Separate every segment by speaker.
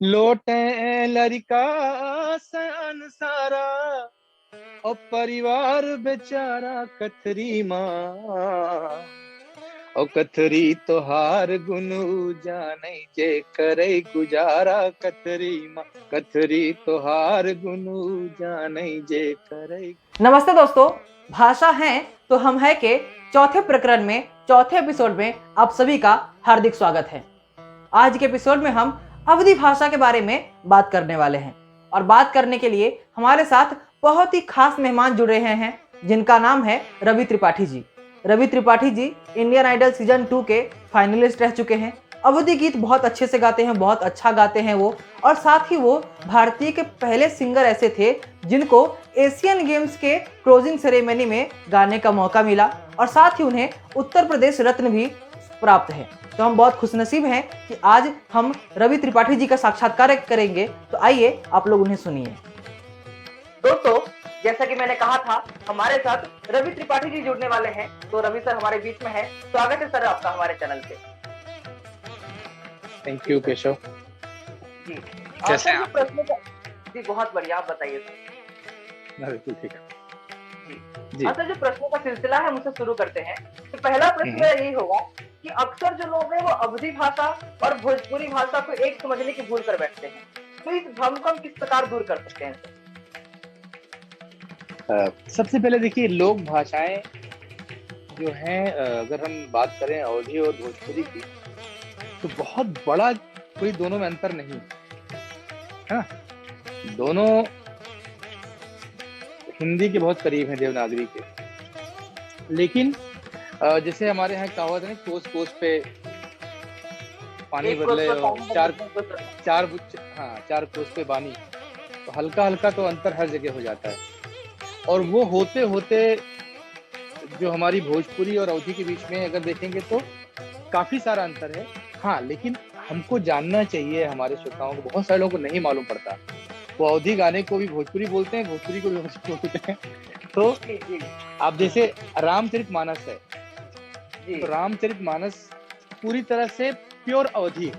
Speaker 1: लोटे लड़का सन सारा और परिवार बेचारा कथरी माँ और कथरी तोहार गुनु जाने जे करे गुजारा कथरी माँ कथरी तोहार गुनु जाने जे करे।
Speaker 2: नमस्ते दोस्तों, भाषा है तो हम है के चौथे प्रकरण में चौथे एपिसोड में आप सभी का हार्दिक स्वागत है। आज के एपिसोड में हम अवधी भाषा के बारे में बात करने वाले हैं और बात करने के लिए हमारे साथ बहुत ही खास मेहमान जुड़ रहे हैं जिनका नाम है Ravi Tripathi ji. Ravi Tripathi ji Indian idol season 2 के फाइनलिस्ट रह चुके हैं। अवधी गीत बहुत अच्छे से गाते हैं, बहुत अच्छा गाते हैं वो, और साथ ही वो भारतीय के पहले सिंगर ऐसे थे जिनको एशियन गेम्स के क्लोजिंग सेरेमनी में गाने का मौका मिला और साथ ही उन्हें उत्तर प्रदेश रत्न भी प्राप्त है। तो हम बहुत खुशनसीब हैं कि आज हम रवि त्रिपाठी जी का साक्षात्कार करेंगे। तो आइए आप लोग उन्हें सुनिए। दोस्तों, जैसा कि मैंने कहा था, हमारे साथ रवि त्रिपाठी जी जुड़ने वाले हैं। तो रवि सर हमारे बीच में है। स्वागत है सर आपका हमारे चैनल पे।
Speaker 1: थैंक यू केशव
Speaker 2: जी
Speaker 1: कैसे हैं
Speaker 2: आप? प्रश्न का जी बहुत बढ़िया, आप बताइए सर।
Speaker 1: बिल्कुल ठीक है
Speaker 2: जी सर, जो प्रश्नों का सिलसिला है मुझसे शुरू करते हैं। तो पहला प्रश्न मेरा यही होगा कि अक्सर जो लोग हैं वो अवधी भाषा और भोजपुरी भाषा को एक समझने की भूल कर बैठते हैं। तो इस भ्रम को हम किस प्रकार दूर कर सकते हैं सर?
Speaker 1: सबसे पहले देखिए, लोक भाषाएं जो हैं, अगर हम बात करें अवधी और भोजपुरी की, तो बहुत बड़ा कोई दोनों में अंतर नहीं है ना। दोनों हिंदी के बहुत करीब हैं, देवनागरी के। लेकिन जैसे हमारे यहाँ कहावत है, कोस कोस पे पानी बदले और चार कोस पे पानी, तो हल्का हल्का तो अंतर हर जगह हो जाता है। और वो होते होते जो हमारी भोजपुरी और अवधी के बीच में अगर देखेंगे तो काफी सारा अंतर है। हाँ, लेकिन हमको जानना चाहिए, हमारे श्रोताओं को, बहुत सारे लोगों को नहीं मालूम पड़ता। वो अवधी गाने को भी भोजपुरी बोलते हैं, भोजपुरी को भी भोजपुरी बोलते हैं। तो आप जैसे रामचरितमानस है, तो रामचरितमानस पूरी तरह से प्योर अवधी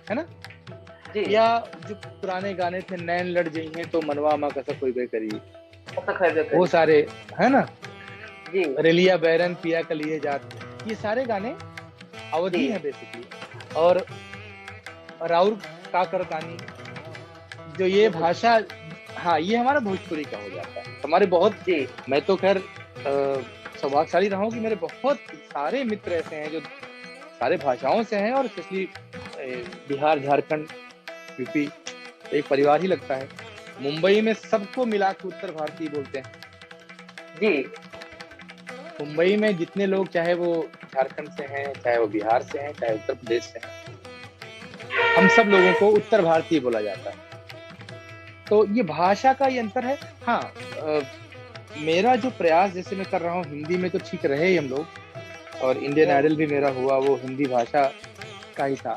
Speaker 1: है ना। या जो पुराने गाने थे, नैन लड़ जाई हैं तो मनवा माँ कैसा कोई बे करी, वो सारे है ना। रेलिया बैरन पिया कलिए जात, ये सारे गाने अवधी है बेसिकली। और राउर का करतानी, जो ये भाषा, हाँ, ये हमारा भोजपुरी का हो जाता है। हमारे बहुत, मैं तो खैर सौभाग्यशाली रहा हूँ कि मेरे बहुत सारे मित्र ऐसे हैं जो सारे भाषाओं से हैं, और स्पेशली बिहार, झारखंड, यूपी, एक परिवार ही लगता है। मुंबई में सबको मिला के उत्तर भारतीय बोलते हैं जी। मुंबई में जितने लोग, चाहे वो झारखंड से हैं, चाहे वो बिहार से हैं, चाहे उत्तर प्रदेश से हैं, हम सब लोगों को उत्तर भारतीय बोला जाता है। तो ये भाषा का ये अंतर है। हाँ, मेरा जो प्रयास जैसे मैं कर रहा हूँ, हिंदी में तो ठीक रहे ही हम लोग, और इंडियन आइडल भी मेरा हुआ वो हिंदी भाषा का ही था।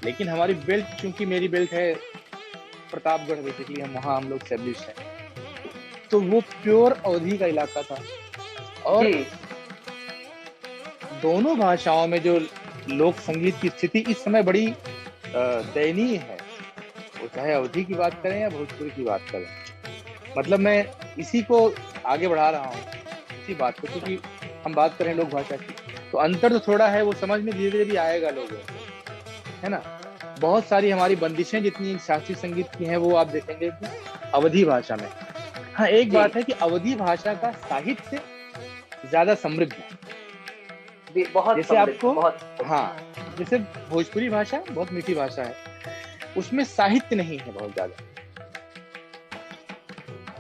Speaker 1: लेकिन हमारी बेल्ट, चूंकि मेरी बेल्ट है प्रतापगढ़, बेसिकली हम लोग एस्टेब्लिश हैं, तो वो प्योर अवधी का इलाका था। और दोनों भाषाओं में जो लोक संगीत की स्थिति इस समय बड़ी दयनीय है, वो चाहे अवधी की बात करें या भोजपुरी की बात करें। मतलब मैं इसी को आगे बढ़ा रहा हूँ, इसी बात को, क्योंकि हम बात करें लोक भाषा की, तो अंतर तो थोड़ा है, वो समझ में धीरे धीरे भी आएगा लोगों को, है ना। बहुत सारी हमारी बंदिशें जितनी शास्त्रीय संगीत की हैं, वो आप देखेंगे कि अवधी भाषा में। हाँ, एक बात है कि अवधी भाषा का साहित्य ज्यादा समृद्ध है, बहुत जैसे आपको बहुत। हाँ, जैसे भोजपुरी भाषा बहुत मीठी भाषा है, उसमें साहित्य नहीं है बहुत ज्यादा।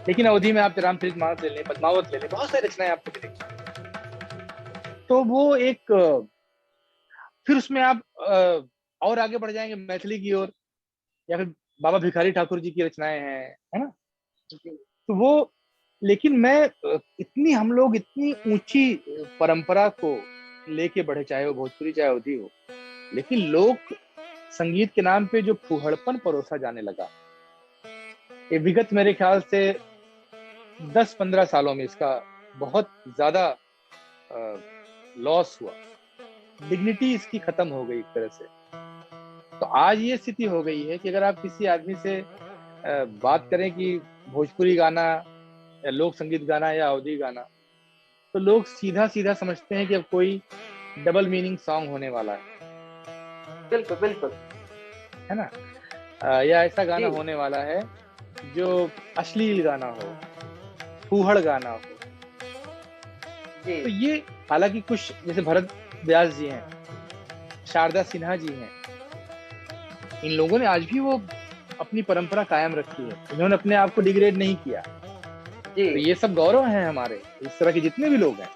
Speaker 1: लेकिन अवधी में आप रामचरितमानस ले लें, पद्मावत ले लें, बहुत सारी रचनाएं आपको मिलेंगी। तो वो एक, फिर उसमें आप और आगे बढ़ जाएंगे मैथिली की ओर, या फिर बाबा भिखारी ठाकुर जी की रचनाएं हैं, है ना। तो वो, लेकिन मैं इतनी, हम लोग इतनी ऊंची परंपरा को लेके बढ़े, चाहे वो भोजपुरी चाहे अवधी हो, लेकिन लोक संगीत के नाम पे जो फूहड़पन परोसा जाने लगा, ये विगत मेरे ख्याल से 10-15 सालों में इसका बहुत ज्यादा लॉस हुआ। डिग्निटी इसकी खत्म हो गई एक तरह से। तो आज ये स्थिति हो गई है कि अगर आप किसी आदमी से बात करें कि भोजपुरी गाना या लोक संगीत गाना या अवधी गाना, तो लोग सीधा सीधा समझते हैं कि अब कोई डबल मीनिंग सॉन्ग होने वाला
Speaker 2: बिल्कुल बिल्कुल।
Speaker 1: है ना? या ऐसा गाना
Speaker 2: जी
Speaker 1: होने वाला है जो अश्लील गाना हो, फूहड़ गाना हो।
Speaker 2: जी
Speaker 1: तो ये हालांकि कुछ जैसे भरत व्यास जी हैं, शारदा सिन्हा जी हैं, इन लोगों ने आज भी वो अपनी परंपरा कायम रखी है, इन्होंने अपने आप को डिग्रेड नहीं किया।
Speaker 2: जी
Speaker 1: तो ये सब गौरव हैं हमारे, इस तरह के जितने भी लोग हैं।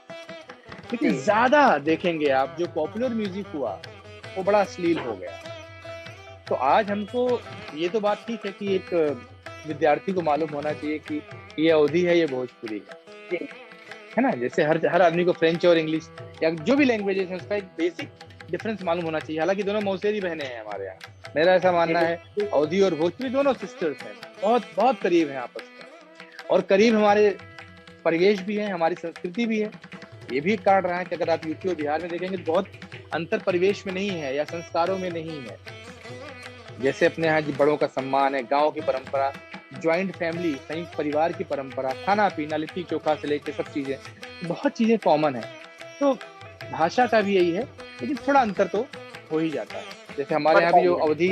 Speaker 1: लेकिन
Speaker 2: जी
Speaker 1: ज्यादा देखेंगे आप, जो पॉपुलर म्यूजिक हुआ वो बड़ा अश्लील हो गया। तो आज हमको ये तो बात ठीक है कि एक विद्यार्थी को मालूम होना चाहिए कि ये अवधी है, ये भोजपुरी
Speaker 2: जी
Speaker 1: है ना? जैसे हर हर आदमी को फ्रेंच और इंग्लिश या जो भी लैंग्वेजेस है उसका एक बेसिक डिफरेंस मालूम होना चाहिए। हालांकि दोनों मौसेरी बहनें हैं हमारे यहाँ, मेरा ऐसा मानना है। अवधी और भोजपुरी दोनों सिस्टर्स हैं, बहुत बहुत करीब हैं आपस में, और करीब हमारे परिवेश भी है, हमारी संस्कृति भी है। ये भी एक कारण रहा है कि अगर आप यूपी और बिहार में देखेंगे तो बहुत अंतर परिवेश में नहीं है या संस्कारों में नहीं है। जैसे अपने यहाँ की बड़ों का सम्मान है, गांव की परंपरा, ज्वाइंट फैमिली, संयुक्त परिवार की परंपरा, खाना पीना, लिट्टी चोखा से लेकर सब चीजें, बहुत चीजें कॉमन है। तो भाषा का भी यही है, लेकिन थोड़ा अंतर तो हो ही जाता है। जैसे हमारे यहाँ भी जो अवधी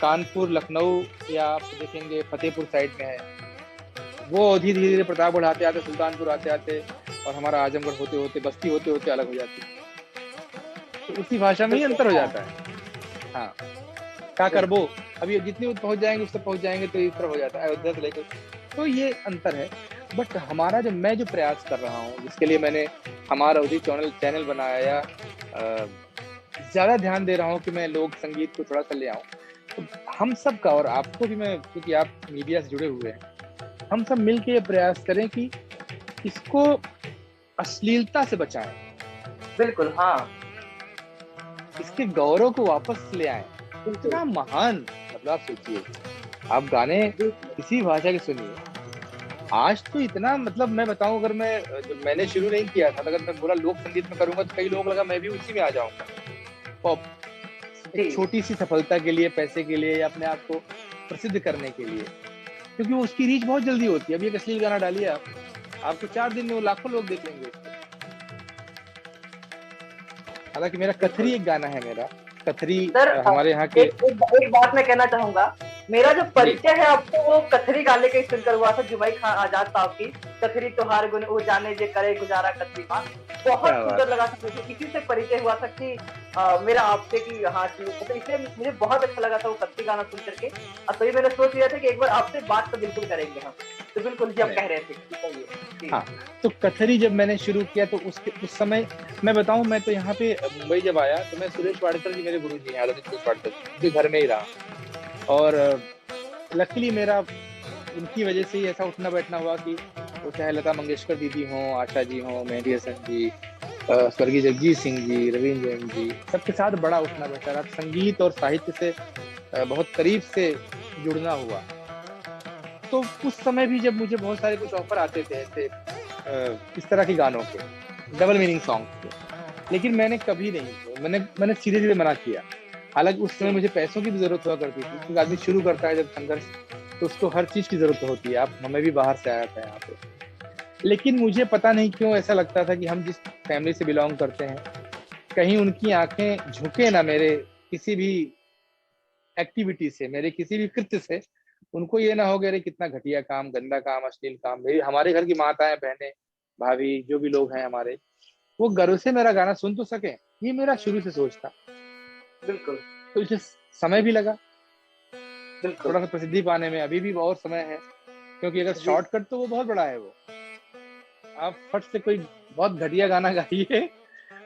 Speaker 1: कानपुर, लखनऊ या आप देखेंगे फतेहपुर साइड में है, वो अवधी धीरे धीरे प्रताप बढ़ाते आते, सुल्तानपुर आते आते और हमारा आजमगढ़ होते होते, बस्ती होते होते अलग हो जाती है। तो उसी भाषा में ही अंतर हो जाता है। हाँ, क्या करबो, अभी जितनी पहुंच जाएंगे उससे पहुंच जाएंगे, तो इस तरह हो जाता है अयोध्या से लेकर। तो ये अंतर है। बट हमारा मैं जो प्रयास कर रहा हूँ, जिसके लिए मैंने हमारा अवधी चैनल बनाया, या ज्यादा ध्यान दे रहा हूँ कि मैं लोक संगीत को थोड़ा सा ले आऊँ, तो हम सब का, और आपको भी मैं, क्योंकि आप मीडिया से जुड़े हुए हैं, हम सब मिलके ये प्रयास करें कि इसको अश्लीलता से बचाएं,
Speaker 2: बिल्कुल। हाँ
Speaker 1: इसके गौरव को वापस ले आएं। इतना महान, मतलब आप सोचिए, आप गाने किसी भाषा के सुनिए, आज तो इतना, मतलब मैं बताऊं, अगर जब मैंने शुरू नहीं किया था, अगर मैं पूरा लोक संगीत में करूंगा तो कई लोग लगा मैं भी उसी में आ जाऊंगा, पॉप, एक छोटी सी सफलता के लिए, पैसे के लिए, या अपने आप को प्रसिद्ध करने के लिए, क्योंकि वो उसकी रीच बहुत जल्दी होती है। अभी एक अश्लील गाना डालिए आप, आपको 4 दिन में वो लाखों लोग देख लेंगे। हालांकि मेरा कथरी एक गाना है, मेरा कथरी
Speaker 2: सर,
Speaker 1: हमारे यहाँ के
Speaker 2: एक बात मैं कहना चाहूंगा। मेरा जो परिचय है आपको वो कथरी गाने के सुनकर हुआ था, जुबाई खान आजाद साहब की कथरी त्योहार गुन वो जाने जे करे गुजारा कथरी माँ। बहुत सुंदर लगा था मुझे, इसी से परिचय हुआ था कि मेरा आपसे कि हाँ, तो इसलिए मुझे बहुत अच्छा लगा था वो कथरी गाना सुन करके। और तभी मैंने सोच लिया था कि एक बार आपसे बात तो बिल्कुल करेंगे हम। तो बिल्कुल जी, आप कह रहे थे।
Speaker 1: हाँ, तो कथरी जब मैंने शुरू किया तो उस समय मैं बताऊं, मैं तो यहाँ पे मुंबई जब आया तो मैं सुरेश वाडकर जी, मेरे गुरु जी हैं, सुरेश वाडकर जी, घर में ही रहा। और लकीली मेरा उनकी वजह से ही ऐसा उठना बैठना हुआ कि वो चाहे लता मंगेशकर दीदी हों, आशा जी हों, मेहंदी हसन जी, स्वर्गीय जगजीत सिंह जी, रवींद्र जैन जी, सबके साथ बड़ा उठना बैठा रहा। संगीत और साहित्य से बहुत करीब से जुड़ना हुआ। तो उस समय भी जब मुझे बहुत सारे कुछ ऑफर आते थे ऐसे इस तरह के गानों के, डबल मीनिंग सॉन्ग के, लेकिन मैंने कभी नहीं, मैंने सीधे सीधे मना किया। हालांकि उस समय मुझे पैसों की भी जरूरत हुआ करती थी, क्योंकि आदमी शुरू करता है जब संघर्ष, तो उसको हर चीज की जरूरत होती है। आप, हमें भी बाहर से आया था यहाँ पे, लेकिन मुझे पता नहीं क्यों ऐसा लगता था कि हम जिस फैमिली से बिलोंग करते हैं, कहीं उनकी आंखें झुके ना मेरे किसी भी एक्टिविटी से, मेरे किसी भी कृत्य से, उनको ये ना हो गया अरे कितना घटिया काम, गंदा काम, अश्लील काम। मेरी, हमारे घर की माताएं, बहनें, भाभी, जो भी लोग हैं हमारे, वो गर्व से मेरा गाना सुन तो सके, ये मेरा शुरू से सोच था।
Speaker 2: बिल्कुल।
Speaker 1: तो इसे समय भी लगा
Speaker 2: बिल्कुल।
Speaker 1: थोड़ा सा प्रसिद्धि पाने में, अभी भी और समय है, क्योंकि अगर शॉर्टकट तो वो बहुत बड़ा है। वो आप फट से कोई बहुत घटिया गाना गाइए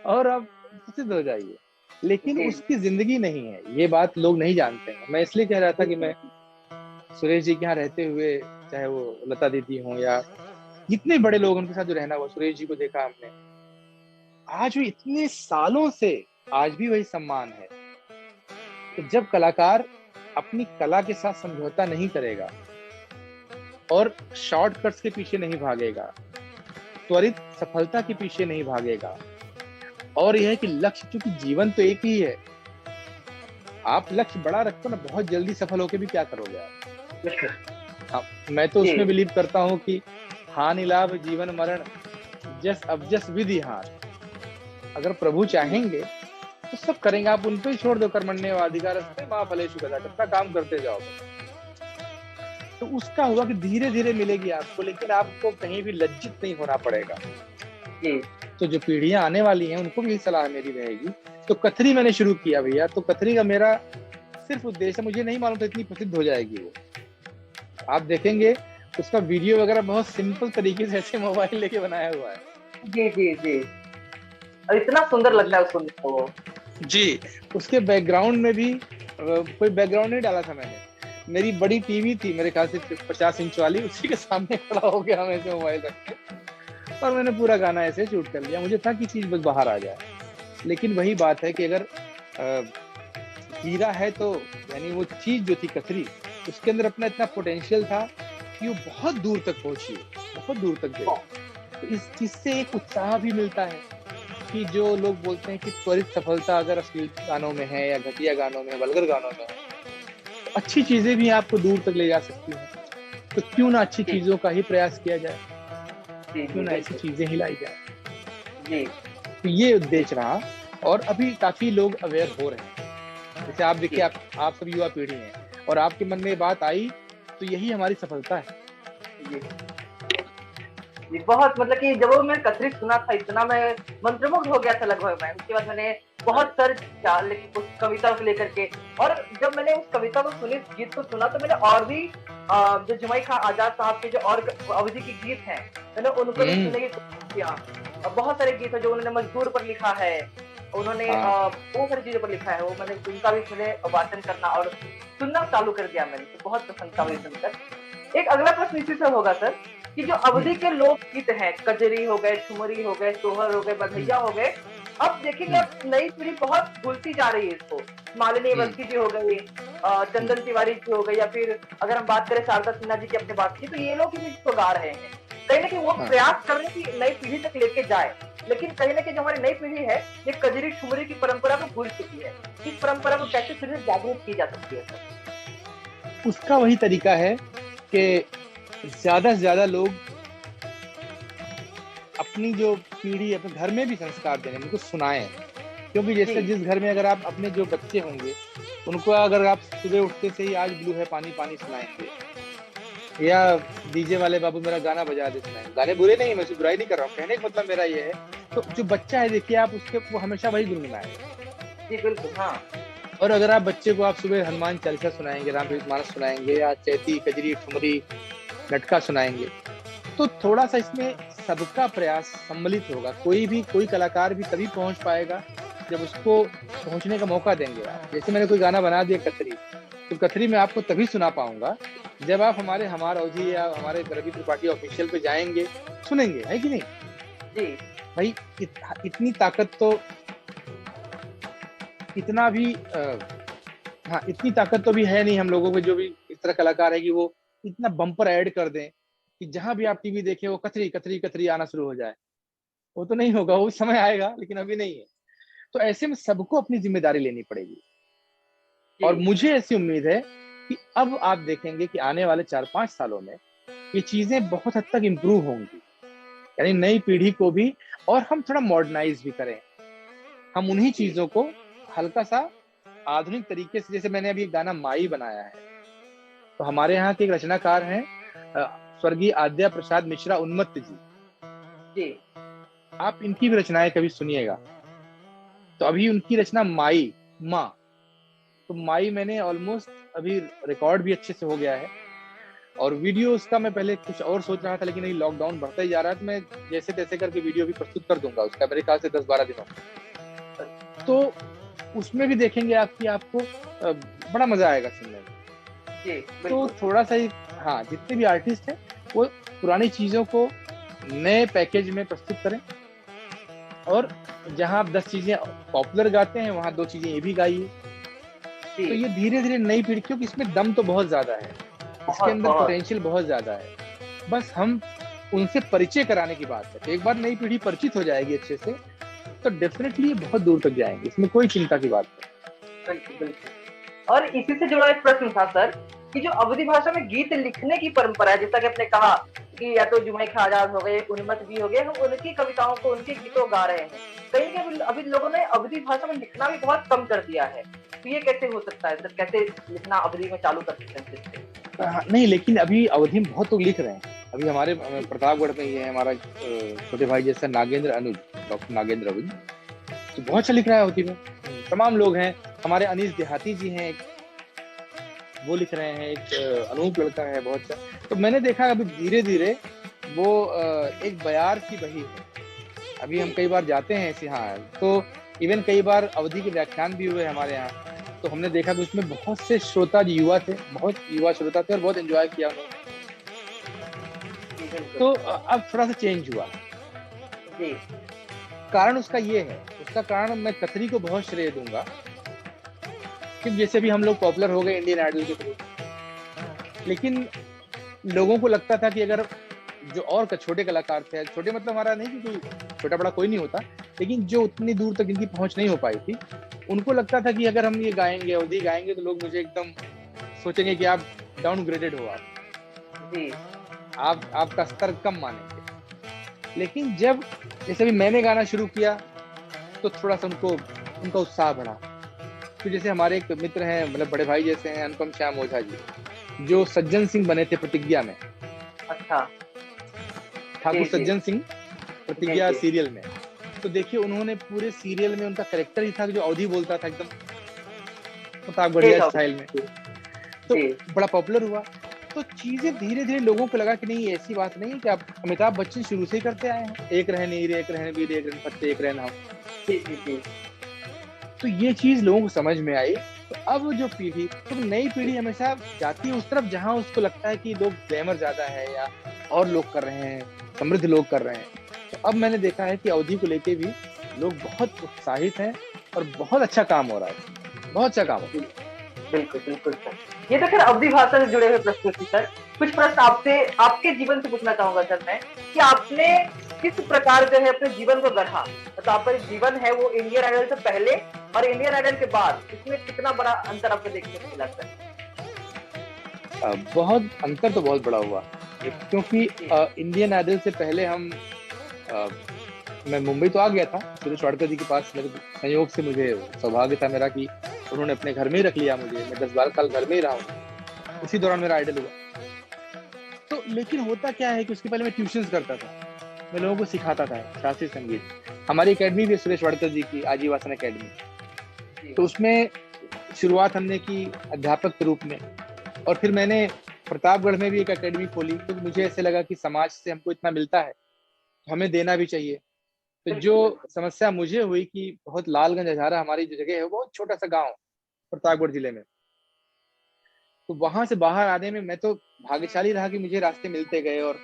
Speaker 1: और आप प्रसिद्ध हो जाइए, लेकिन उसकी जिंदगी नहीं है, ये बात लोग नहीं जानते हैं। मैं इसलिए कह रहा था कि मैं सुरेश जी के यहाँ रहते हुए, चाहे वो लता दीदी हो या जितने बड़े लोग उनके साथ जो रहना हुआ, सुरेश जी को देखा हमने, आज भी इतने सालों से आज भी वही सम्मान है। तो जब कलाकार अपनी कला के साथ समझौता नहीं करेगा और शॉर्टकट्स के पीछे नहीं भागेगा, त्वरित सफलता के पीछे नहीं भागेगा, और यह है कि लक्ष्य, क्योंकि जीवन तो एक ही है, आप लक्ष्य बड़ा रखो ना, बहुत जल्दी सफल होके भी क्या करोगे आप।
Speaker 3: बिल्कुल।
Speaker 1: हाँ, मैं तो
Speaker 3: जी।
Speaker 1: उसमें बिलीव करता हूँ कि हानि लाभ जीवन मरण जस अब जस विधि हार। अगर प्रभु चाहेंगे तो सब करेंगे, आप उन पे ही छोड़ दो, कर्मण्येवाधिकारस्ते मा फलेषु कदाचन, अपना काम करते जाओ। तो उसका हुआ कि धीरे धीरे मिलेगी आपको, लेकिन आपको कहीं भी लज्जित नहीं होना पड़ेगा।
Speaker 3: जी।
Speaker 1: तो जो पीढ़ियां आने वाली हैं उनको भी यही सलाह मेरी रहेगी। तो कथरी मैंने शुरू किया भैया, तो कथरी का मेरा सिर्फ उद्देश्य, मुझे नहीं मालूम था इतनी प्रसिद्ध हो जाएगी वो। आप देखेंगे उसका वीडियो वगैरह बहुत सिंपल तरीके से ऐसे मोबाइल लेके बनाया हुआ है।
Speaker 3: जी, जी, जी। और इतना सुंदर लगता है
Speaker 1: मुझे
Speaker 3: उसको सुनने को वो।
Speaker 1: जी, उसके बैकग्राउंड में भी कोई बैकग्राउंड नहीं डाला था मैंने। मेरी बड़ी टीवी थी मेरे ख्याल से 50 इंच वाली, उसी के सामने खड़ा हो गया मैं ऐसे मोबाइल रख के, और मैंने पूरा गाना ऐसे शूट कर लिया। मुझे था कि चीज बस बाहर आ जाए। लेकिन वही बात है कि अगर हीरा है तो, यानी वो चीज जो थी कथरी, उसके अंदर अपना इतना पोटेंशियल था कि वो बहुत दूर तक पहुंची, बहुत दूर तक गई। तो इस चीज से एक उत्साह भी मिलता है कि जो लोग बोलते हैं कि त्वरित सफलता अगर अश्लील गानों में है या घटिया गानों में, वल्गर गानों में है, तो अच्छी चीजें भी आपको दूर तक ले जा सकती हैं। तो क्यों ना अच्छी
Speaker 3: जी,
Speaker 1: चीजों का ही प्रयास किया जाए,
Speaker 3: जी,
Speaker 1: क्यों
Speaker 3: जी,
Speaker 1: ना ऐसी
Speaker 3: बिल्कुल।
Speaker 1: चीजें ही लाई जाए।
Speaker 3: जी,
Speaker 1: तो ये उद्देश्य रहा, और अभी काफी लोग अवेयर हो रहे हैं। जैसे आप देखिए,
Speaker 3: जी,
Speaker 1: आप सब युवा पीढ़ी हैं और आपके मन में ये बात आई, तो यही हमारी सफलता है।
Speaker 3: जी। जी, बहुत मतलब कि जब वो मैं कथरी सुना था, इतना मैं मंत्रमुग्ध हो गया था लगभग मैं। उसके बाद मैंने बहुत सर्च किया लेकिन उस कविता को लेकर के, और जब मैंने उस कविता को सुनी, उस गीत को सुना, तो मैंने और भी जो जुमई खां आजाद साहब के जो और अवधि के गीत हैं, मैंने उनको भी
Speaker 1: हम्म।
Speaker 3: सुनने की कोशिश किया। बहुत सारे गीत हैं जो उन्होंने मजदूर पर लिखा है, उन्होंने
Speaker 1: हाँ।
Speaker 3: बहुत सारी चीज़ों पर लिखा है। वो मैंने उनका भी मैंने वाचन करना और सुनना चालू कर दिया मैंने, तो बहुत प्रसन्नता हुई सुनकर। एक अगला प्रश्न इसी से होगा सर, कि जो अवधि के लोकगीत हैं, कजरी हो गए, ठुमरी हो गए, सोहर हो गए, बधैया हो गए, अब देखेंगे अब नई पीढ़ी बहुत भूलती जा रही है इसको। मालिनी अवस्थी जी हो गई, चंदन तिवारी जी हो गई, या फिर अगर हम बात करें शारदा सिन्हा जी की अपने बात की, तो ये लोग भी इसको गा रहे हैं। कहीं ना कहीं वो
Speaker 1: हाँ।
Speaker 3: प्रयास कर रहे हैं कि नई पीढ़ी तक लेके जाए, लेकिन कहीं ना कहीं जो हमारी नई पीढ़ी है, ये कजरी ठुमरी की परंपरा को भूल चुकी है। इस परंपरा को कैसे फिर से जागरूक की जा सकती है सर?
Speaker 1: उसका वही तरीका है कि ज्यादा से ज्यादा लोग अपनी जो पीढ़ी, अपने घर में भी संस्कार देने, उनको सुनाएं। क्योंकि जैसे
Speaker 3: जी,
Speaker 1: जिस घर में अगर आप अपने जो बच्चे होंगे, उनको अगर आप सुबह उठते से ही आज ब्लू है पानी पानी सुनाएंगे, या डीजे वाले बाबू मेरा गाना बजा दे सुनाएंगे, गाने बुरे नहीं, मैं उसकी बुराई नहीं कर रहा हूँ, कहने का मतलब मेरा ये है, तो जो बच्चा है देखिए आप उसके, वो हमेशा वही गुनगुनाएगा।
Speaker 3: जी, बिल्कुल, हाँ।
Speaker 1: और अगर आप बच्चे को आप सुबह हनुमान चालीसा सुनाएंगे, रामचरितमानस सुनाएंगे, या चैती कजरी ठुमरी लटका सुनाएंगे, तो थोड़ा सा इसमें सबका प्रयास सम्मिलित होगा। कोई कलाकार भी तभी पहुंच पाएगा जब उसको पहुंचने का मौका देंगे आप। जैसे मैंने कोई गाना बना दिया कथरी, तो कथरी मैं आपको तभी सुना पाऊंगा जब आप हमारे अवधि या हमारे रवि त्रिपाठी ऑफिशियल पे जाएंगे, सुनेंगे, है कि नहीं
Speaker 3: जी,
Speaker 1: भाई। इतनी ताकत तो, इतना भी हाँ, इतनी ताकत तो भी है नहीं हम लोगों को, जो भी इस तरह कलाकार है कि वो इतना बम्पर ऐड कर दें कि जहां भी आप टीवी देखें वो कथरी कथरी कथरी आना शुरू हो जाए। वो तो नहीं होगा, वो समय आएगा, लेकिन अभी नहीं है। तो ऐसे में सबको अपनी जिम्मेदारी लेनी पड़ेगी। और
Speaker 3: जी,
Speaker 1: मुझे ऐसी उम्मीद है कि अब आप देखेंगे कि आने वाले 4-5 सालों में ये चीजें बहुत हद तक इम्प्रूव होंगी, यानी नई पीढ़ी को भी, और हम थोड़ा मॉडर्नाइज भी करें। हम उन्हीं
Speaker 3: जी,
Speaker 1: चीजों को हल्का सा आधुनिक तरीके से, जैसे मैंने अभी एक गाना माई बनाया है, तो हमारे यहाँ के एक रचनाकार हैं स्वर्गीय आद्या प्रसाद मिश्रा उन्मत्त जी।
Speaker 3: जी,
Speaker 1: आप इनकी भी रचनाएं कभी सुनिएगा। तो अभी उनकी रचना माई, माँ, तो माई मैंने ऑलमोस्ट अभी रिकॉर्ड भी अच्छे से हो गया है, और वीडियो उसका मैं पहले कुछ और सोच रहा था, लेकिन नहीं, लॉकडाउन बढ़ता ही जा रहा है, तो मैं जैसे तैसे करके वीडियो भी प्रस्तुत कर दूंगा उसका, मेरे ख्याल से 10-12 दिनों में। तो उसमें भी देखेंगे आपकी, आपको बड़ा मजा आएगा सुनने में।
Speaker 3: जी,
Speaker 1: तो
Speaker 3: बिल्कुल।
Speaker 1: थोड़ा सा ही, हाँ, जितने भी आर्टिस्ट हैं वो पुरानी चीजों को नए पैकेज में प्रस्तुत करें, और जहां आप 10 चीजें पॉपुलर गाते हैं, वहां 2 चीजें ये भी गाइए। तो
Speaker 3: जी,
Speaker 1: ये धीरे धीरे नई पीढ़ी, क्योंकि इसमें दम तो बहुत ज्यादा है, इसके
Speaker 3: बहुत,
Speaker 1: अंदर
Speaker 3: बहुत।
Speaker 1: पोटेंशियल बहुत ज्यादा है, बस हम उनसे परिचय कराने की बात है। तो एक बार नई पीढ़ी परिचित हो जाएगी अच्छे से, तो डेफिनेटली बहुत दूर तक जाएंगे, इसमें कोई चिंता की बात नहीं।
Speaker 3: बिल्कुल, बिल्कुल। और इसी से जुड़ा एक प्रश्न था सर कि जो अवधी भाषा में गीत लिखने की परंपरा है, जैसा कि आपने कहा कि या तो जुमैन खां आजाद हो गए, उन्मत भी हो गए, हम उनकी कविताओं को, उनके गीतों गा रहे हैं। कहीं ना कहीं अभी लोगों ने अवधी भाषा में लिखना भी बहुत कम कर दिया है। तो ये कैसे हो सकता है सर? कैसे लिखना अवधी में चालू कर सकते हैं फिर से?
Speaker 1: नहीं, लेकिन अभी अवधि में बहुत लोग लिख रहे हैं। अभी हमारे प्रतापगढ़ में ये है हमारा छोटे भाई जैसा नागेंद्र अनुज, डॉक्टर नागेंद्र अनुज, तो बहुत अच्छा लिख रहा है अवधि में। तमाम लोग हैं, हमारे अनीस देहाती जी हैं, वो लिख रहे हैं, एक अनूप लड़का है बहुत अच्छा। तो मैंने देखा अभी धीरे धीरे वो एक बयार सी बही है। अभी हम कई बार जाते हैं ऐसे, हाँ, तो इवन कई बार अवधि के व्याख्यान भी हुए हमारे यहाँ, तो हमने देखा कि उसमें बहुत से श्रोता जो युवा थे, बहुत युवा श्रोता थे और बहुत एंजॉय किया उन्होंने। तो अब थोड़ा सा चेंज हुआ।
Speaker 3: जी
Speaker 1: कारण उसका ये है, उसका कारण मैं कतरी को बहुत श्रेय दूंगा कि जैसे भी हम लोग पॉपुलर हो गए इंडियन आइडल के थ्रू, लेकिन लोगों को लगता था कि अगर जो और छोटे कलाकार थे, छोटे मतलब हमारा नहीं कि छोटा बड़ा कोई नहीं होता, लेकिन जो उतनी दूर तक इनकी पहुंच नहीं हो पाई थी, उनको लगता था कि अगर हम ये गाएंगे, अवधि गाएंगे, तो लोग मुझे एकदम सोचेंगे कि आप डाउनग्रेडेड हो,
Speaker 3: जी
Speaker 1: आपका स्तर कम मानेंगे। लेकिन जब जैसे भी मैंने गाना शुरू किया तो थोड़ा सा उनका उत्साह बढ़ा। तो जैसे हमारे एक मित्र हैं, मतलब बड़े भाई जैसे हैं, अनुपम श्याम ओझा जी, जो सज्जन सिंह बने थे प्रतिज्ञा में।
Speaker 3: अच्छा,
Speaker 1: ठाकुर सज्जन सिंह प्रतिज्ञा
Speaker 3: जी।
Speaker 1: सीरियल में, तो देखिए उन्होंने पूरे सीरियल में उनका कैरेक्टर ही था जो अवधि बोलता था एकदम प्रतापगढ़िया स्टाइल में, तो बड़ा पॉपुलर हुआ। तो चीजें धीरे धीरे लोगों को लगा कि नहीं, ऐसी बात नहीं कि आप अमिताभ बच्चन शुरू से ही करते आए हैं, एक रहे नीर, एक रहे वीर, एक रहे फत्ते, एक रहे नाम। तो ये चीज लोगों को समझ में आई। तो अब जो पीढ़ी, तो नई पीढ़ी हमेशा जाती है उस तरफ जहां उसको लगता है कि लोग ग्लैमर ज्यादा है या और लोग कर रहे हैं, समृद्ध लोग कर रहे हैं। तो अब मैंने देखा है कि अवधि को लेके भी लोग बहुत उत्साहित हैं और बहुत अच्छा काम हो रहा है, बहुत अच्छा काम हो रहा है।
Speaker 3: बिल्कुल बिल्कुल सर। ये तो खैर अवधि भाषा से जुड़े हुए प्रश्न थी सर। कुछ प्रश्न आपसे, आपके जीवन से पूछना चाहूंगा सर मैं, कि आपने किस प्रकार जो है अपने जीवन को गढ़ा? मतलब आपका जीवन है वो इंडियन आइडल से पहले और इंडियन आइडल के बाद, इसमें कितना बड़ा अंतर आपको देखने को मिला सर?
Speaker 1: बहुत अंतर तो बहुत बड़ा हुआ, क्योंकि इंडियन आइडल से पहले मैं मुंबई तो आ गया था सुरेश वाडकर जी के पास। मेरे संयोग से मुझे सौभाग्य था मेरा कि उन्होंने अपने घर में ही रख लिया मुझे। मैं 10-12 साल घर में ही रहा हूँ, उसी दौरान मेरा आइडल हुआ। तो लेकिन होता क्या है कि उसके पहले मैं ट्यूशंस करता था, मैं लोगों को सिखाता था शास्त्रीय संगीत। हमारी एकेडमी भी सुरेश वाडकर जी की आजीवासन एकेडमी, तो उसमें शुरुआत हमने की अध्यापक के रूप में, और फिर मैंने प्रतापगढ़ में भी एक एकेडमी खोली। तो मुझे ऐसे लगा कि समाज से हमको इतना मिलता है तो हमें देना भी चाहिए। तो जो समस्या मुझे हुई कि बहुत लालगंज हजारा हमारी जो जगह है, बहुत छोटा सा गांव प्रतापगढ़ जिले में, तो वहां से बाहर आने में मैं तो भाग्यशाली रहा कि मुझे रास्ते मिलते गए और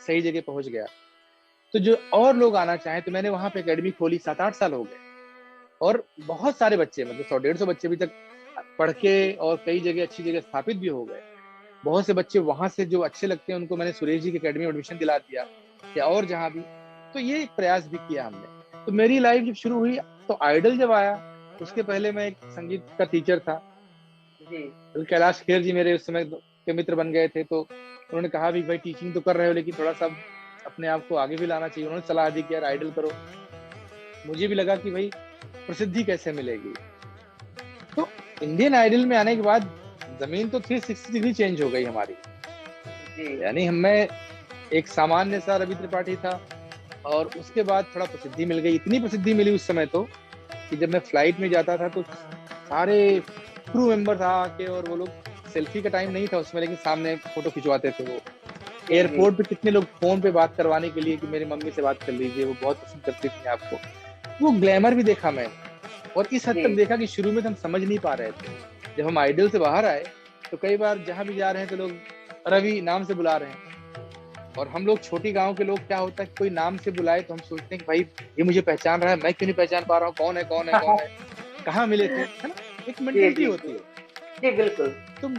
Speaker 1: सही जगह पहुंच गया। तो जो और लोग आना चाहें, तो मैंने वहां पे एकेडमी खोली। 7-8 साल हो गए और बहुत सारे बच्चे, मतलब 100-150 बच्चे अभी तक पढ़ के और कई जगह अच्छी जगह स्थापित भी हो गए। बहुत से बच्चे वहां से जो अच्छे लगते हैं उनको मैंने सुरेश जी की एकेडमी में एडमिशन दिला दिया, या और जहाँ भी। तो ये एक प्रयास भी किया हमने। तो मेरी लाइफ जब शुरू हुई, तो आइडल जब आया, उसके पहले मैं एक संगीत का टीचर था जी। कैलाश खेर जी मेरे उस समय के मित्र बन गए थे, तो उन्होंने कहा भी भाई टीचिंग तो कर रहे हो लेकिन थोड़ा सा अपने आप को आगे भी लाना चाहिए। उन्होंने सलाह दी कि यार आइडल करो। मुझे भी लगा कि भाई प्रसिद्धि कैसे मिलेगी। तो इंडियन आइडल में आने के बाद जमीन तो 360 डिग्री चेंज हो गई हमारी। यानी मैं एक सामान्य सा रवि त्रिपाठी था, और उसके बाद थोड़ा प्रसिद्धि मिल गई। इतनी प्रसिद्धि मिली उस समय तो कि जब मैं फ्लाइट में जाता था तो सारे क्रू मेंबर था आके, और वो लोग, सेल्फी का टाइम नहीं था उसमें, लेकिन सामने फोटो खिंचवाते थे। वो एयरपोर्ट पे कितने लोग फोन पे बात करवाने के लिए कि मेरी मम्मी से बात कर लीजिए, वो बहुत पसंद करती थी आपको। वो ग्लैमर भी देखा मैं, और इस हद तक देखा कि शुरू में तो हम समझ नहीं पा रहे थे। जब हम आइडल से बाहर आए तो कई बार जहां भी जा रहे हैं तो लोग रवि नाम से बुला रहे हैं, और हम लोग छोटी गांव के लोग, क्या होता है कोई नाम से बुलाए तो हम सोचते हैं कि भाई ये मुझे पहचान रहा है, मैं क्यों नहीं पहचान पा रहा हूँ, कौन है कौन है कौन है, कहाँ मिले थे, है ना, एक मेंटालिटी होती है। जी बिल्कुल। तो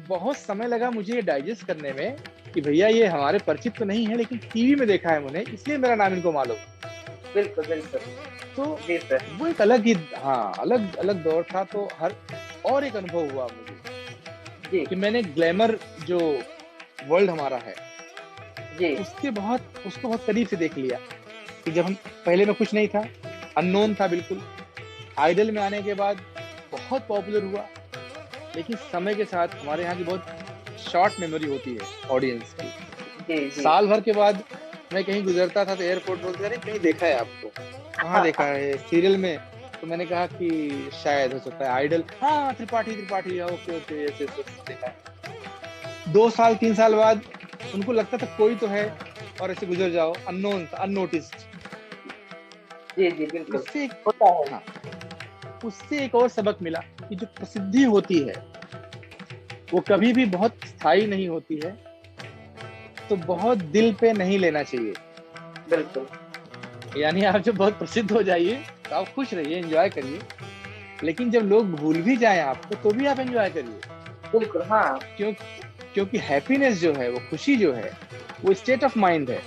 Speaker 1: बहुत समय लगा मुझे ये डाइजेस्ट करने में कि भैया ये हमारे परिचित तो नहीं है, लेकिन टीवी में देखा है उन्हें, इसलिए मेरा नाम इनको मालूम। बिल्कुल बिल्कुल। तो वो एक अलग ही, हाँ, अलग अलग दौर था। तो और एक अनुभव हुआ मुझे
Speaker 3: जी
Speaker 1: कि मैंने ग्लैमर जो वर्ल्ड हमारा है
Speaker 3: जी
Speaker 1: उसको बहुत करीब से देख लिया कि जब हम पहले में कुछ नहीं था, अननोन था बिल्कुल। आइडल में आने के बाद बहुत पॉपुलर हुआ, लेकिन समय के साथ हमारे यहाँ की बहुत शॉर्ट मेमोरी होती है ऑडियंस की।
Speaker 3: जी जी
Speaker 1: साल भर के बाद मैं कहीं गुजरता था तो एयरपोर्ट बोलते अरे कहीं देखा है आपको, कहाँ देखा है, सीरियल में। तो मैंने कहा कि शायद हो सकता है आइडल, हाँ त्रिपाठी ओके ओके ऐसे देखा है। 2 साल 3 साल बाद उनको लगता था कोई तो है और ऐसे गुजर जाओ, अननोन अननोटिस्ड।
Speaker 3: जी जी बिल्कुल
Speaker 1: उससे
Speaker 3: होता है।
Speaker 1: हाँ, उससे एक और सबक मिला कि जो प्रसिद्धि होती है वो कभी भी बहुत स्थायी नहीं होती है, तो बहुत दिल पे नहीं लेना चाहिए।
Speaker 3: बिल्कुल
Speaker 1: यानी आप जब बहुत प्रसिद्ध हो जाइए तो आप खुश रहिए, एंजॉय करिए, लेकिन जब लोग भूल भी जाएं आपको तो भी आप एंजॉय करिए।
Speaker 3: बिल्कुल हाँ
Speaker 1: क्यों? क्योंकि हैप्पीनेस जो है, वो खुशी जो है, वो स्टेट ऑफ माइंड है,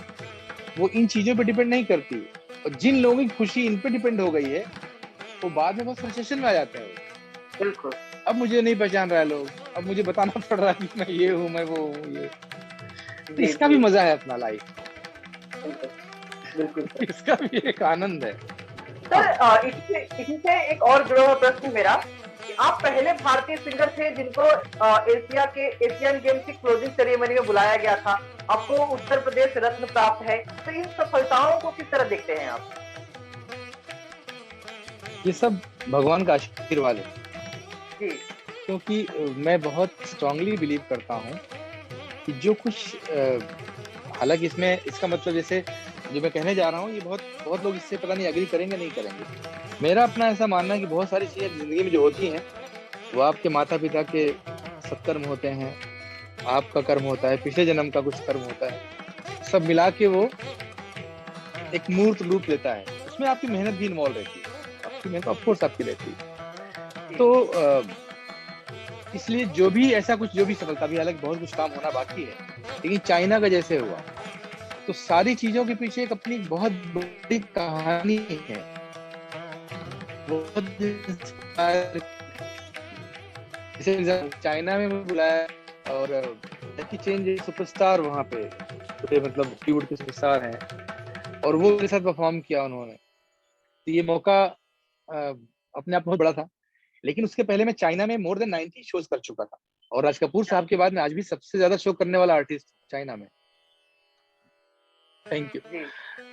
Speaker 1: वो इन चीजों पे डिपेंड नहीं करती। और जिन लोगों की खुशी इन पे डिपेंड हो गई है वो बाद में बहुत फ्रस्ट्रेशन में आ जाते हैं।
Speaker 3: बिल्कुल
Speaker 1: अब मुझे नहीं पहचान रहा है लोग, अब मुझे बताना पड़ रहा है कि मैं ये हूँ, मैं वो हूँ, ये। तो
Speaker 3: जी
Speaker 1: इसका
Speaker 3: जी
Speaker 1: भी मजा है अपना लाइफ,
Speaker 3: बिल्कुल बिल्कुल सर।
Speaker 1: इसका भी एक आनंद है।
Speaker 3: सर
Speaker 1: हाँ,
Speaker 3: इसी से एक और जुड़ा हुआ प्रश्न मेरा कि आप पहले भारतीय सिंगर थे जिनको एशियन गेम्स की क्लोजिंग सेरेमनी में बुलाया गया था। आपको उत्तर प्रदेश रत्न प्राप्त है, तो इन सफलताओं को किस तरह देखते हैं आप?
Speaker 1: ये सब भगवान का आशीर्वाद है,
Speaker 3: जी
Speaker 1: क्योंकि मैं बहुत स्ट्रांगली बिलीव करता हूँ कि जो कुछ हालांकि इसमें इसका मतलब जैसे जो मैं कहने जा रहा हूँ ये बहुत बहुत लोग इससे पता नहीं एग्री करेंगे नहीं करेंगे। मेरा अपना ऐसा मानना है कि बहुत सारी चीजें जिंदगी में जो होती हैं वो आपके माता पिता के सत्कर्म होते हैं, आपका कर्म होता है, पिछले जन्म का कुछ कर्म होता है, सब मिला के वो एक मूर्त रूप लेता है। उसमें आपकी मेहनत भी इन्वॉल्व रहती है, आपकी मेहनत ऑफकोर्स आपकी रहती है। तो इसलिए जो भी ऐसा कुछ जो भी सफलता भी, हालांकि बहुत कुछ काम होना बाकी है, लेकिन चाइना का जैसे हुआ तो सारी चीजों के पीछे एक अपनी बहुत बड़ी कहानी है। बहुत inspire- जैसे चाइना में बुलाया और जैकी चेन सुपरस्टार वहां पे पूरे मतलब बॉलीवुड के सुपरस्टार हैं और वो मेरे साथ परफॉर्म किया उन्होंने। तो ये मौका अपने आप में बहुत बड़ा था, लेकिन उसके पहले मैं चाइना में मोर देन 90 शोज कर चुका था और राज कपूर साहब के बाद मैं आज भी सबसे ज्यादा शो करने वाला आर्टिस्ट चाइना में। Thank you.
Speaker 3: जी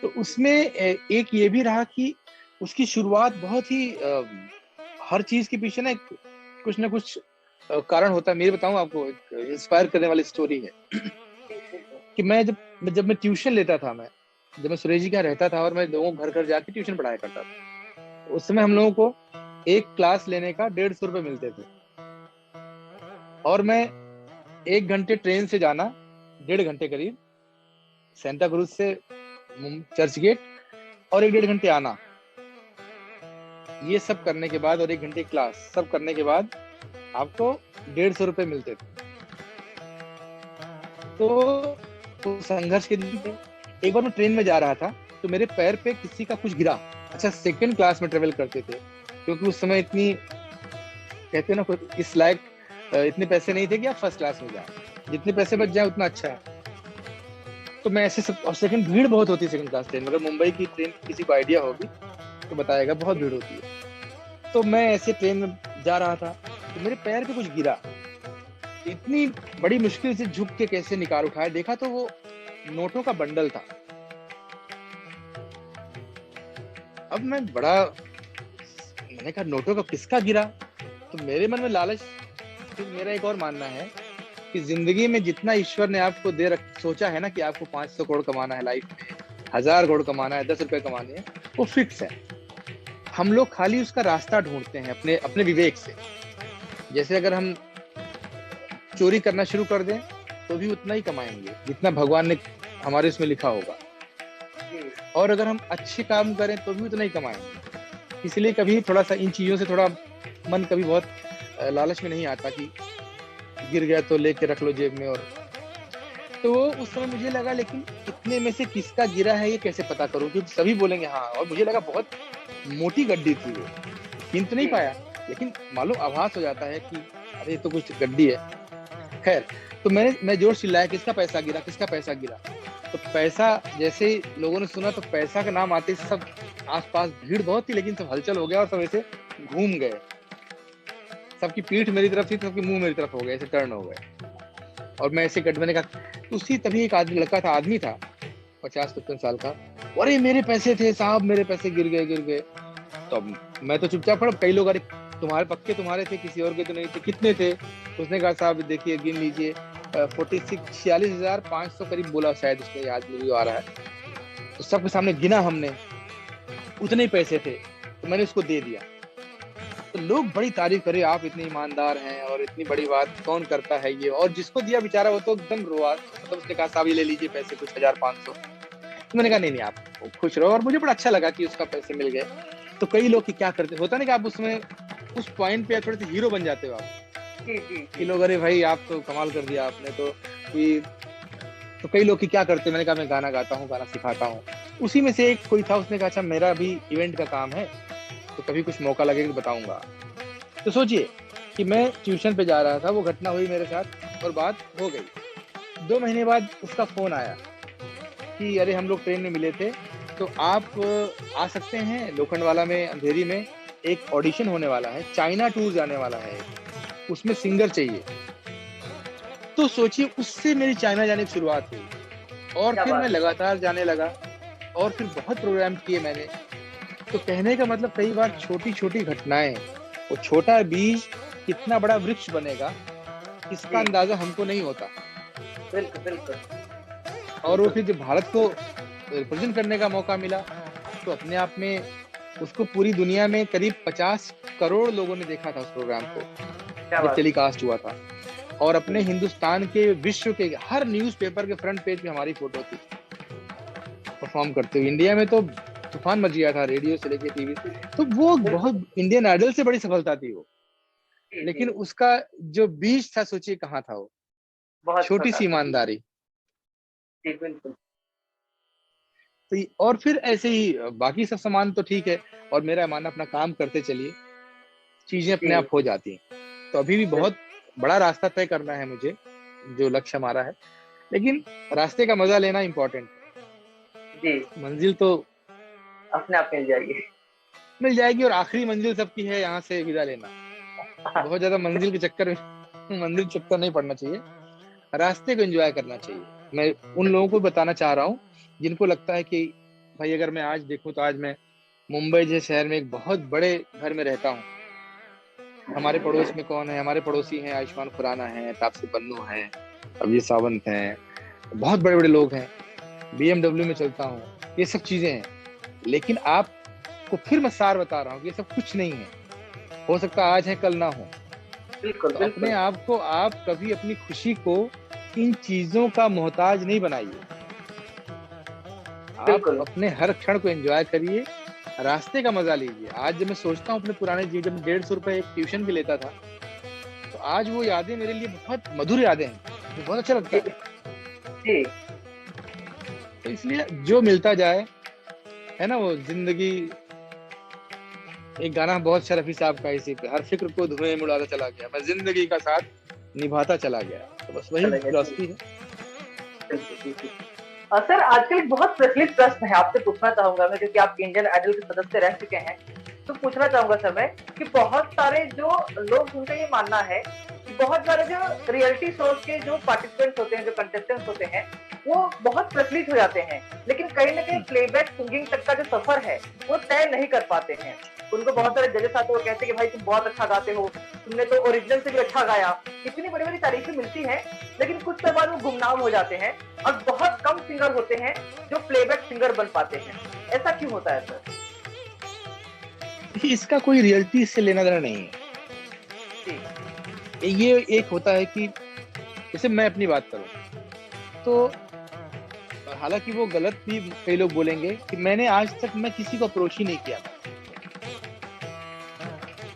Speaker 1: तो उसमें एक ये भी रहा कि उसकी शुरुआत बहुत ही हर चीज के पीछे ना कुछ ना कुछ कारण होता है। मैं बताऊं आपको, एक इंस्पायर करने वाली स्टोरी है कि मैं जब मैं ट्यूशन लेता था, जब मैं सुरेश जी के यहाँ रहता था और मैं लोगों को घर घर जाके ट्यूशन पढ़ाया करता था, उस समय हम लोगों को एक क्लास लेने का 150 रुपए मिलते थे और मैं 1 घंटे ट्रेन से जाना, 1.5 घंटे करीब सेंटा क्रूज से चर्च गेट और 1-1.5 घंटे आना, ये सब करने के बाद और 1 घंटे क्लास सब करने के बाद आपको 150 रुपए मिलते थे। तो संघर्ष के दिन थे। एक बार मैं ट्रेन में जा रहा था तो मेरे पैर पे किसी का कुछ गिरा। अच्छा, सेकंड क्लास में ट्रेवल करते थे क्योंकि उस समय इतनी कहते हैं ना इस लायक इतने पैसे नहीं थे कि आप फर्स्ट क्लास में जाए, जितने पैसे बच जाए उतना अच्छा है। तो मैं ऐसे सब, और सेकंड भीड़ बहुत होती है सेकंड क्लास ट्रेन में, अगर मुंबई की ट्रेन किसी को आइडिया होगी तो बताएगा, बहुत भीड़ होती है। तो मैं ऐसे ट्रेन में जा रहा था तो मेरे पैर पे कुछ गिरा, इतनी बड़ी मुश्किल से झुक के कैसे निकाल उठाया, देखा तो वो नोटों का बंडल था। अब मैंने कहा नोटों का किसका गिरा, तो मेरे मन में लालच, फिर मेरा एक और मानना है कि जिंदगी में जितना ईश्वर ने आपको सोचा है ना कि आपको 500 करोड़ कमाना है लाइफ में, 1000 करोड़ कमाना है, 10 रुपए कमाने हैं, वो फिक्स है। हम लोग खाली उसका रास्ता ढूंढते हैं अपने अपने विवेक से। जैसे अगर हम चोरी करना शुरू कर दें तो भी उतना ही कमाएंगे जितना भगवान ने हमारे उसमें लिखा होगा, और अगर हम अच्छे काम करें तो भी उतना ही कमाएंगे। इसलिए कभी थोड़ा सा इन चीजों से थोड़ा मन कभी बहुत लालच में नहीं आता कि गिर गया तो लेके रख लो जेब में। और तो उस समय मुझे लगा लेकिन इतने में से किसका गिरा है ये कैसे पता करूं, क्योंकि सभी बोलेंगे हाँ, और मुझे लगा बहुत मोटी गड्डी थी वो, गिन तो नहीं पाया। लेकिन मालूम आभास हो जाता है कि अरे ये तो कुछ गड्डी है। खैर, तो मैं जोर चिल्लाया, किसका पैसा गिरा, किसका पैसा गिरा। तो पैसा जैसे ही लोगों ने सुना, तो पैसा का नाम आते ही सब आसपास भीड़ बहुत थी, लेकिन सब हलचल हो गया और सब ऐसे घूम गए। सबकी पीठ मेरी तरफ थी, सबके मुंह मेरी तरफ हो गए, ऐसे टर्न हो गए। और मैं ऐसे मैंने कहा, उसी तभी एक आदमी लड़का था, आदमी था 50-55 साल का। अरे मेरे पैसे थे साहब, मेरे पैसे गिर गए। तो अब मैं तो चुपचाप पड़ा। कई लोग, अरे तुम्हारे पक्के तुम्हारे थे, किसी और के तो नहीं थे, कितने थे? उसने कहा साहब देखिए गिन लीजिए, 46,500 करीब बोला शायद, उसने याद मुझे आ रहा है। तो सबके सामने गिना हमने, उतने ही पैसे थे, तो मैंने उसको दे दिया। तो लोग बड़ी तारीफ करे, आप इतने ईमानदार हैं और इतनी बड़ी बात कौन करता है ये। और जिसको दिया बेचारा वो तो एकदम रोआ, मतलब उसने कहा साहब ये ले लीजिए पैसे, कुछ 1,500। तो मैंने कहा नहीं आप खुश रहो। और मुझे बड़ा अच्छा लगा कि उसका पैसे मिल गए। तो कई लोग क्या करते होता नहीं कि आप उसमें उस पॉइंट पे थोड़े से हीरो बन जाते हो आप। कि लोग, अरे भाई आप तो कमाल कर दिया आपने तो। तो कई लोग क्या करते, मैंने कहा मैं गाना गाता हूँ, गाना सिखाता हूँ। उसी में से एक कोई था, उसने कहा अच्छा मेरा भी इवेंट का काम है, तो कभी कुछ मौका लगेगा तो बताऊंगा। तो सोचिए कि मैं ट्यूशन पे जा रहा था, वो घटना हुई मेरे साथ और बात हो गई। 2 महीने बाद उसका फोन आया कि अरे हम लोग ट्रेन में मिले थे, तो आप आ सकते हैं लोखंडवाला में, अंधेरी में एक ऑडिशन होने वाला है, चाइना टूर जाने वाला है, उसमें सिंगर चाहिए। तो सोचिए उससे मेरी चाइना जाने की शुरुआत हुई। और फिर मैं लगातार जाने लगा और फिर बहुत प्रोग्राम किए मैंने। तो कहने का मतलब कई बार छोटी छोटी घटनाएं, वो छोटा बीज कितना बड़ा वृक्ष बनेगा इसका अंदाजा हमको नहीं होता।
Speaker 3: बिल्कुल।
Speaker 1: और वो फिर जब भारत को रिप्रेजेंट करने का मौका मिला, तो अपने आप में उसको पूरी दुनिया में करीब 50 करोड़ लोगों ने देखा था उस प्रोग्राम को जब टेलीकास्ट हुआ था। और अपने हिंदुस्तान के, विश्व के हर न्यूज़पेपर के फ्रंट पेज पे हमारी फोटो थी परफॉर्म करते हुए। इंडिया में तो तूफान मच गया था, रेडियो से लेके टीवी। तो वो बहुत इंडियन आइडल से बड़ी सफलता थी वो। लेकिन उसका जो बीज था, सोचिए कहाँ था वो, छोटी सी ईमानदारी। तो और फिर ऐसे ही बाकी सब सामान तो ठीक है, और मेरा मानना अपना काम करते चलिए, चीजें अपने आप हो जाती हैं। तो अभी भी बहुत बड़ा रास्ता तय करना है मुझे, जो लक्ष्य हमारा है, लेकिन रास्ते का मजा लेना इम्पोर्टेंट है। मंजिल तो
Speaker 3: अपने आप मिल जाएगी
Speaker 1: और आखिरी मंजिल सबकी है, यहाँ से विदा लेना। बहुत ज्यादा मंजिल के चक्कर नहीं पड़ना चाहिए, रास्ते को एंजॉय करना चाहिए। मैं उन लोगों को बताना चाह रहा हूँ जिनको लगता है कि भाई अगर मैं आज देखूं तो आज मैं मुंबई जैसे शहर में एक बहुत बड़े घर में रहता हूँ। हमारे पड़ोस में कौन है? हमारे पड़ोसी हैं आयुष्मान खुराना है, तापसी पन्नू है, अभिजीत सावंत हैं, बहुत बड़े बड़े लोग हैं। BMW में चलता हूँ, ये सब चीजें हैं। लेकिन आपको फिर मैं सार बता रहा हूँ कि ये सब कुछ नहीं है। हो सकता है आज है कल ना हो।
Speaker 3: बिल्कुल।
Speaker 1: अपने आप को, आप कभी अपनी खुशी को इन चीजों का मोहताज नहीं बनाइए। आप अपने हर क्षण को एंजॉय करिए, रास्ते का मजा लीजिए। आज जब मैं सोचता हूँ अपने पुराने जीवन, जब 150 रुपए एक ट्यूशन भी लेता था, तो आज वो यादें मेरे लिए बहुत मधुर यादें हैं, बहुत अच्छा लगता है। तो इसलिए जो मिलता जाए, है ना, वो जिंदगी। एक गाना बहुत अच्छा रफी साहब का इसी पे, हर फिक्र को धुएं में उड़ाता चला गया, मैं जिंदगी का साथ निभाता चला गया। तो बस वही फिलॉसफी है।
Speaker 3: सर, आजकल एक बहुत प्रचलित प्रश्न है, आपसे पूछना चाहूंगा मैं, क्योंकि आप इंडियन आइडल के सदस्य रह चुके हैं, तो पूछना चाहूंगा सर मैं कि बहुत सारे जो लोग, उनका ये मानना है कि बहुत सारे जो रियलिटी शोज के जो पार्टिसिपेंट्स होते हैं, जो कंटेस्टेंट्स होते हैं, वो बहुत प्रचलित हो जाते हैं, लेकिन कहीं ना कहीं प्लेबैक सिंगिंग तक का जो सफर है वो तय नहीं कर पाते हैं। उनको बहुत सारे जजेस आते हैं, वो कहते हैं कि भाई तुम बहुत अच्छा गाते हो, तुमने तो ओरिजिनल से भी अच्छा गाया, इतनी बड़ी बड़ी तारीफें मिलती हैं, लेकिन कुछ समय बाद वो गुमनाम हो जाते हैं और बहुत कम सिंगर होते हैं जो प्लेबैक सिंगर बन पाते हैं। ऐसा क्यों होता है सर?
Speaker 1: इसका कोई रियलिटी से लेना देना नहीं है। ये एक होता है कि जैसे मैं अपनी बात करूं, तो हालांकि वो गलत भी कई लोग बोलेंगे कि मैंने आज तक मैं किसी को अप्रोच ही नहीं किया।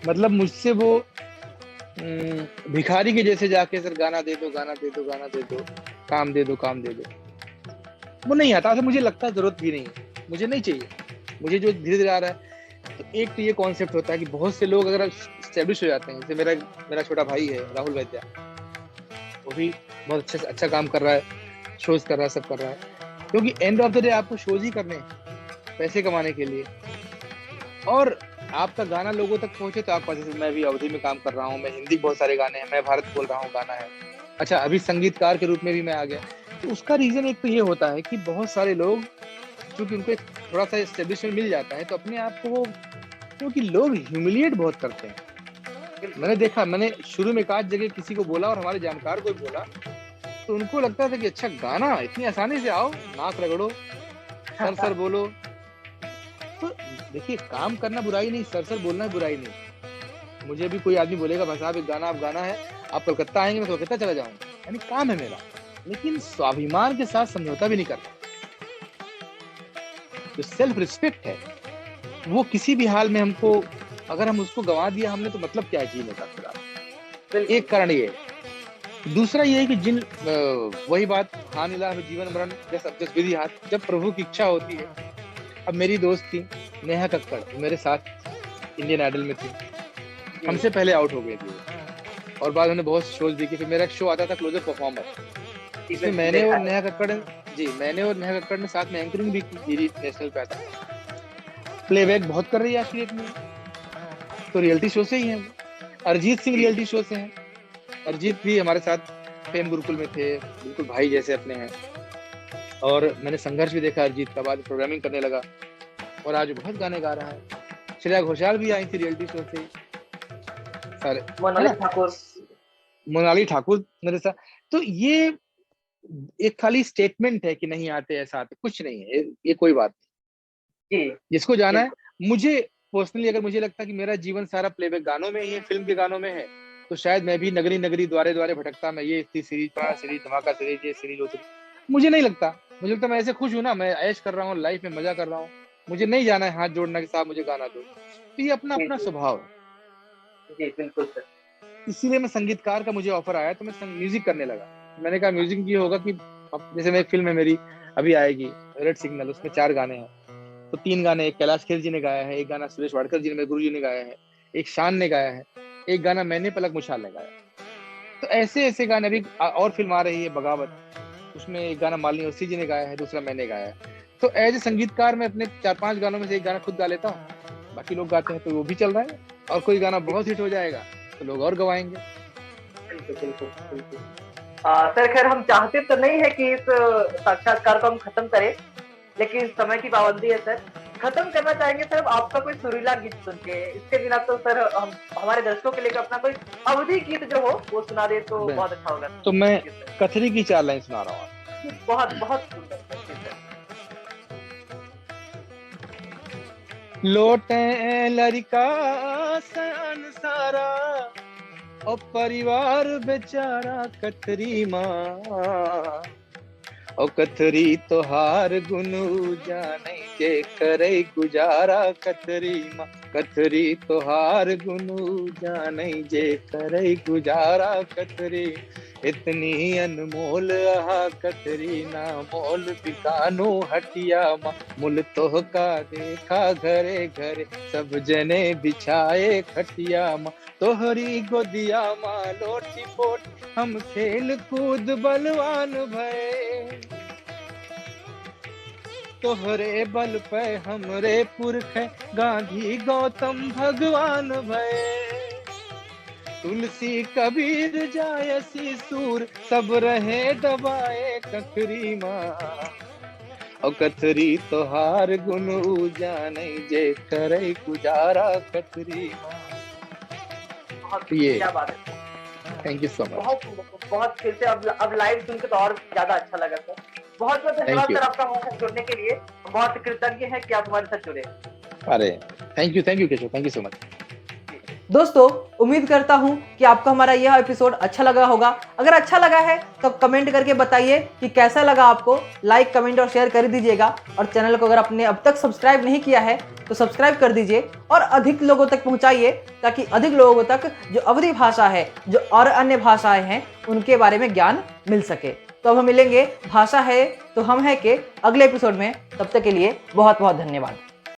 Speaker 1: मतलब मुझसे वो भिखारी के जैसे जाके सर गाना दे दो, गाना दे दो, गाना दे दो, काम दे दो, काम दे दो, वो नहीं आता। मुझे लगता है जरूरत भी नहीं है, मुझे नहीं चाहिए। मुझे जो धीरे धीरे आ रहा है, तो एक तो ये कॉन्सेप्ट होता है कि बहुत से लोग अगर स्टेब्लिश हो जाते हैं, जैसे मेरा मेरा छोटा भाई है राहुल वैद्या, वो भी बहुत अच्छा काम कर रहा है, शोज कर रहा है, सब कर रहा है, क्योंकि एंड ऑफ द डे आपको शोज ही करने हैं पैसे कमाने के लिए। और आपका गाना लोगों तक पहुंचे तो आप जैसे मैं भी अवधि में काम कर रहा हूँ, मैं हिंदी बहुत सारे गाने हैं, मैं भारत बोल रहा हूँ गाना है, अच्छा अभी संगीतकार के रूप में भी मैं आ गया। तो उसका रीजन एक तो ये होता है कि बहुत सारे लोग क्योंकि उनको एक थोड़ा सा एस्टेब्लिशमेंट मिल जाता है तो अपने आप को वो, क्योंकि लोग ह्यूमिलिएट बहुत करते हैं। मैंने देखा, मैंने शुरू में काज जगह किसी को बोला और हमारे जानकार को बोला तो उनको लगता था कि अच्छा गाना इतनी आसानी से आओ, नाक रगड़ो, सर बोलो। तो देखिए काम करना बुराई नहीं, सर बोलना बुराई नहीं। मुझे भी कोई आदमी बोलेगा भाई साहब एक गाना आप गाना है, आप कलकत्ता आएंगे, मैं कलकत्ता चला जाऊंगा, यानी काम है मेरा, लेकिन स्वाभिमान के साथ समझौता भी नहीं करता। जो सेल्फ रिस्पेक्ट है वो किसी भी हाल में हमको, अगर हम उसको गंवा दिया हमने तो मतलब क्या है जीने का फिर। एक कारण ये है। दूसरा ये है कि जिन वही बात हान इलाह में जीवन मरण जस विधि हाथ, जब प्रभु की इच्छा होती है। अब मेरी दोस्त थी नेहा कक्कड़, मेरे साथ इंडियन आइडल में थी, हमसे पहले आउट हो गई थी और बाद में बहुत शोज भी की। फिर मेरा एक शो आता था क्लोजर परफॉर्मर, इसमें मैंने और नेहा कक्कड़ ने साथ में एंकरिंग भी की, नेशनल पे आता। प्लेबैक बहुत कर रही है आज की डेट में, तो रियलिटी शो से ही है। अरिजीत सिंह रियलिटी शो से हैं, अरिजीत भी हमारे साथ फेम गुरुकुल में थे, बिल्कुल भाई जैसे अपने हैं। और मैंने संघर्ष भी देखा अरिजीत का, बाद प्रोग्रामिंग करने लगा और आज बहुत गाने गा रहा है। श्रेया घोषाल भी आई थी रियलिटी शो से, सारे मोनाली ठाकुर मेरे साथ। तो ये एक खाली स्टेटमेंट है कि नहीं आते, ऐसा आते, कुछ नहीं है, ये कोई बात नहीं। जिसको जाना है, मुझे पर्सनली अगर मुझे लगता कि मेरा जीवन सारा प्लेबैक गानों में ही है, फिल्म के गानों में है, तो शायद मैं भी नगरी नगरी द्वारे द्वारे भटकता, मैं ये इतनी सीरीज, पुराना सीरीज, धमाका सीरीज, ये सीरीज, वो सीरीज। मुझे नहीं लगता, मुझे लगता मैं ऐसे खुश हूँ ना, मैं ऐश कर रहा हूँ, लाइफ में मजा कर रहा हूँ, मुझे नहीं जाना है हाथ जोड़ना कि साहब मुझे गाना दो। तो ये अपना अपना स्वभाव है।
Speaker 3: जी बिल्कुल सर।
Speaker 1: इसीलिए मैं संगीतकार का मुझे ऑफर आया तो मैं म्यूजिक करने लगा। मैंने कहा म्यूजिक ये होगा कि अब जैसे मैं एक फिल्म है मेरी अभी आएगी रेड सिग्नल, उसमें 4 गाने हैं, तो 3 गाने एक कैलाश खेर जी ने गाया है, एक गाना सुरेश वाडकर जी ने, मेरे गुरु जी ने गाया है, एक शान ने गाया है, एक गाना मैंने पलक मुछाल ने गाया। तो ऐसे ऐसे गाने, अभी और फिल्म आ रही है बगावत, उसमें एक गाना मालिनी ओसी जी ने गाया है, दूसरा मैंने गाया है। तो एज ए संगीतकार मैं अपने 4-5 गानों में से एक गाना खुद गा लेता हूँ, बाकी लोग गाते हैं तो वो भी चल रहा है, और कोई गाना बहुत हिट हो जाएगा तो लोग और गवाएंगे।
Speaker 3: सर खैर हम चाहते तो नहीं है कि इस साक्षात्कार को हम खत्म करें, लेकिन समय की पाबंदी है सर। खत्म करना चाहेंगे सर आपका कोई सुरीला गीत सुन के, इसके बिना तो सर हम हमारे दर्शकों के लिए अपना कोई अवधि गीत जो हो वो सुना दे तो बहुत अच्छा होगा।
Speaker 1: तो मैं कथरी की 4 लाइन सुना रहा हूँ।
Speaker 3: बहुत बहुत सुंदर।
Speaker 1: लोटे लड़का सन सारा और परिवार बेचारा कथरी माँ, और कथरी तोहार गुनु जाने के करे गुजारा कथरी माँ, कथरी तोहार गुनु जाने जे करे गुजारा कथरी, इतनी अनमोल आहा कथरी ना मोल बिकानो हटिया माँ, मुल तोह का देखा घरे घरे सब जने बिछाए खटिया माँ, तोहरी गोदिया माँ लोटी पोट हम खेल कूद बलवान भय, तोहरे बल पे हमरे पुरख गांधी गौतम भगवान भय, तुलसी कबीर जायसी सूर सब रहे दबाए कथरी माँ, और कथरी तोहार गुनु जाने जे करे गुजारा कथरी माँ। ये
Speaker 3: क्या बात है,
Speaker 1: थैंक यू सो मच।
Speaker 3: बहुत फिर से अब लाइव सुन के तो और ज्यादा अच्छा लगा सर। बहुत बहुत धन्यवाद सर आपका हमारे साथ जुड़ने के लिए, बहुत कृतज्ञ है कि आप हमारे साथ जुड़े।
Speaker 1: अरे thank you Keshav, thank you so much.
Speaker 2: दोस्तों उम्मीद करता हूं कि आपको हमारा यह एपिसोड अच्छा लगा होगा। अगर अच्छा लगा है तो कमेंट करके बताइए कि कैसा लगा आपको। लाइक कमेंट और शेयर कर दीजिएगा, और चैनल को अगर आपने अब तक सब्सक्राइब नहीं किया है तो सब्सक्राइब कर दीजिए और अधिक लोगों तक पहुंचाइए, ताकि अधिक लोगों तक जो अवधी भाषा है, जो और अन्य भाषाएं हैं, उनके बारे में ज्ञान मिल सके। तो अब हम मिलेंगे भाषा है तो हम है के अगले एपिसोड में। तब तक के लिए बहुत बहुत धन्यवाद।